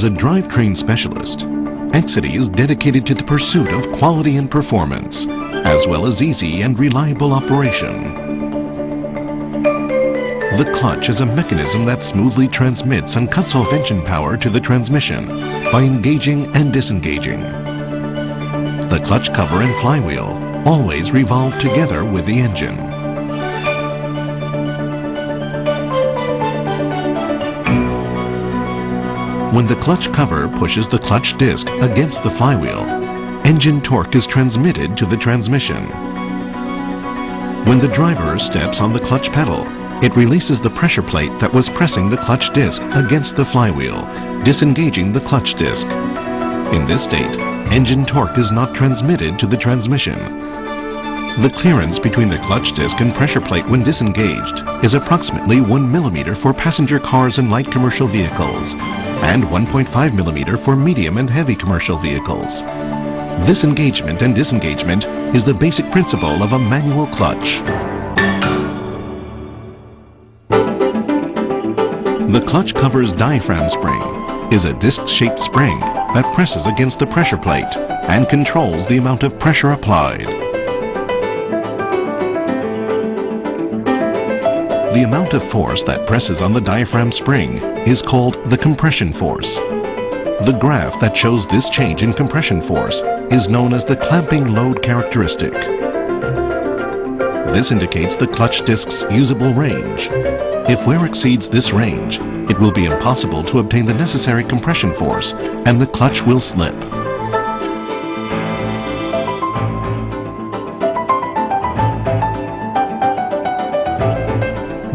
As a drivetrain specialist, Exidy is dedicated to the pursuit of quality and performance, as well as easy and reliable operation. The clutch is a mechanism that smoothly transmits and cuts off engine power to the transmission by engaging and disengaging. The clutch cover and flywheel always revolve together with the engine. When the clutch cover pushes the clutch disc against the flywheel, engine torque is transmitted to the transmission. When the driver steps on the clutch pedal, it releases the pressure plate that was pressing the clutch disc against the flywheel, disengaging the clutch disc. In this state, engine torque is not transmitted to the transmission. The clearance between the clutch disc and pressure plate when disengaged is approximately 1 millimeter for passenger cars and light commercial vehicles, and 1.5 millimeter for medium and heavy commercial vehicles. This engagement and disengagement is the basic principle of a manual clutch. The clutch cover's diaphragm spring is a disc-shaped spring that presses against the pressure plate and controls the amount of pressure applied. The amount of force that presses on the diaphragm spring is called the compression force. The graph that shows this change in compression force is known as the clamping load characteristic. This indicates the clutch disc's usable range. If wear exceeds this range, it will be impossible to obtain the necessary compression force and the clutch will slip.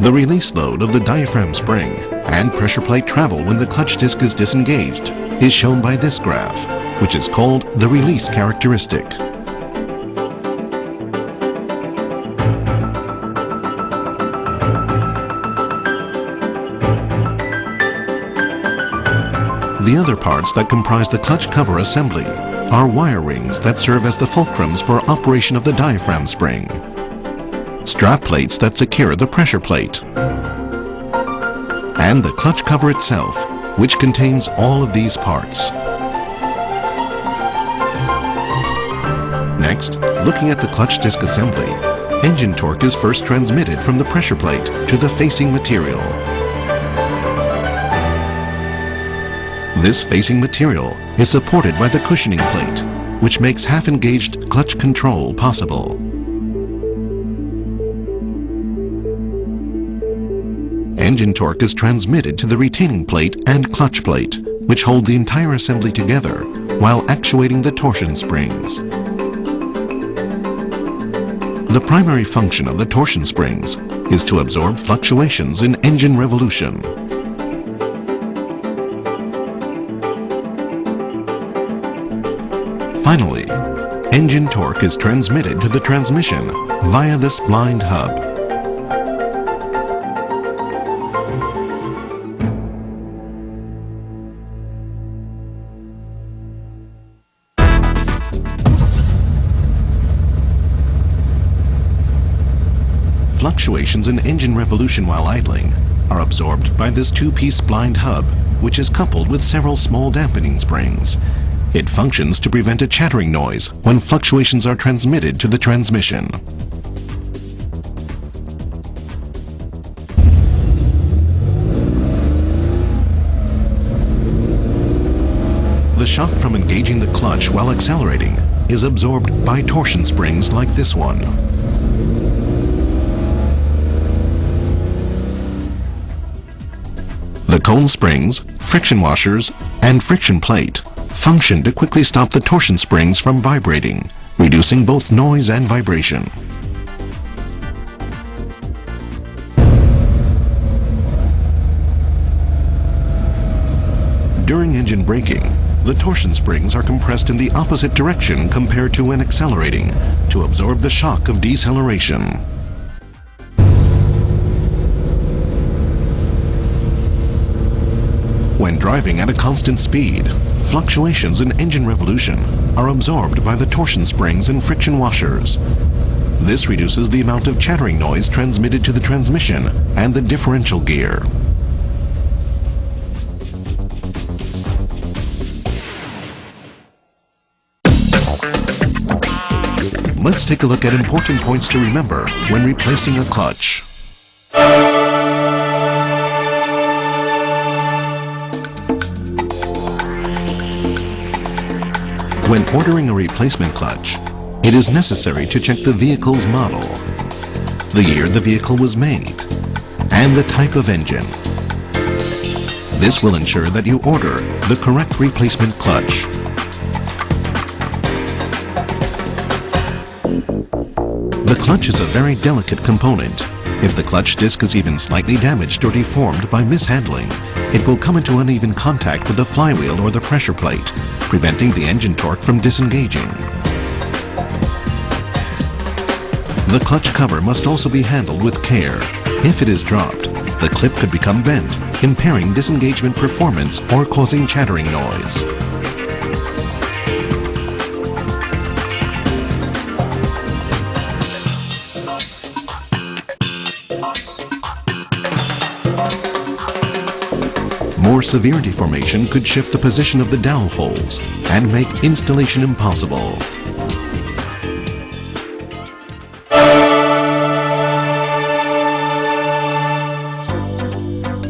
The release load of the diaphragm spring and pressure plate travel when the clutch disc is disengaged is shown by this graph, which is called the release characteristic. The other parts that comprise the clutch cover assembly are wire rings that serve as the fulcrums for operation of the diaphragm spring, strap plates that secure the pressure plate, and the clutch cover itself, which contains all of these parts. Next, looking at the clutch disc assembly, engine torque is first transmitted from the pressure plate to the facing material. This facing material is supported by the cushioning plate, which makes half-engaged clutch control possible. Engine torque is transmitted to the retaining plate and clutch plate, which hold the entire assembly together while actuating the torsion springs. The primary function of the torsion springs is to absorb fluctuations in engine revolution. Finally, engine torque is transmitted to the transmission via this blind hub. Fluctuations in engine revolution while idling are absorbed by this two-piece blind hub, which is coupled with several small dampening springs. It functions to prevent a chattering noise when fluctuations are transmitted to the transmission. The shock from engaging the clutch while accelerating is absorbed by torsion springs like this one. The cone springs, friction washers, and friction plate function to quickly stop the torsion springs from vibrating, reducing both noise and vibration. During engine braking, the torsion springs are compressed in the opposite direction compared to when accelerating to absorb the shock of deceleration. When driving at a constant speed, fluctuations in engine revolution are absorbed by the torsion springs and friction washers. This reduces the amount of chattering noise transmitted to the transmission and the differential gear. let's take a look at important points to remember when replacing a clutch. When ordering a replacement clutch, it is necessary to check the vehicle's model, the year the vehicle was made, and the type of engine. This will ensure that you order the correct replacement clutch. The clutch is a very delicate component. If the clutch disc is even slightly damaged or deformed by mishandling, it will come into uneven contact with the flywheel or the pressure plate, preventing the engine torque from disengaging. The clutch cover must also be handled with care. If it is dropped, the clip could become bent, impairing disengagement performance or causing chattering noise. More severe deformation could shift the position of the dowel holes and make installation impossible.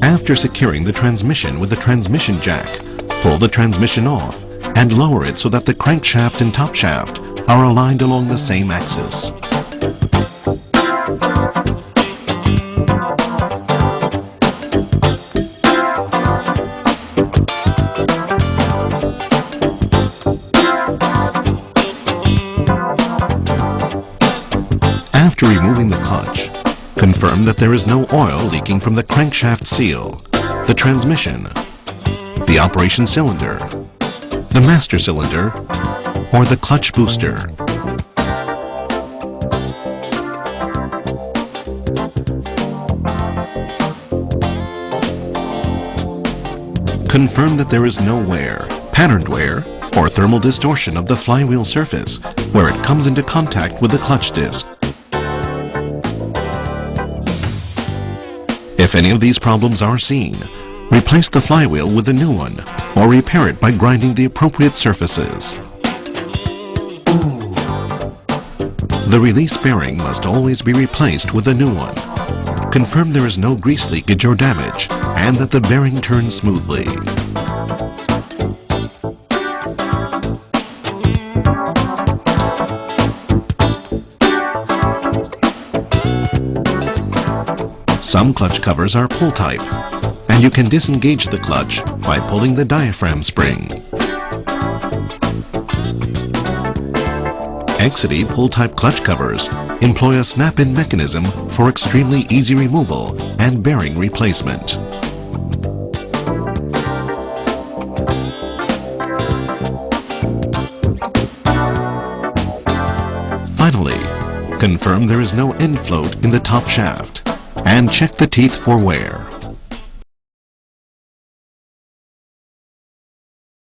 After securing the transmission with the transmission jack, pull the transmission off and lower it so that the crankshaft and top shaft are aligned along the same axis. After removing the clutch, confirm that there is no oil leaking from the crankshaft seal, the transmission, the operation cylinder, the master cylinder, or the clutch booster. Confirm that there is no wear, patterned wear, or thermal distortion of the flywheel surface where it comes into contact with the clutch disc. If any of these problems are seen, replace the flywheel with a new one or repair it by grinding the appropriate surfaces. The release bearing must always be replaced with a new one. Confirm there is no grease leakage or damage and that the bearing turns smoothly. Some clutch covers are pull type, and you can disengage the clutch by pulling the diaphragm spring. Exidy pull type clutch covers employ a snap-in mechanism for extremely easy removal and bearing replacement. Finally, confirm there is no end float in the top shaft and check the teeth for wear.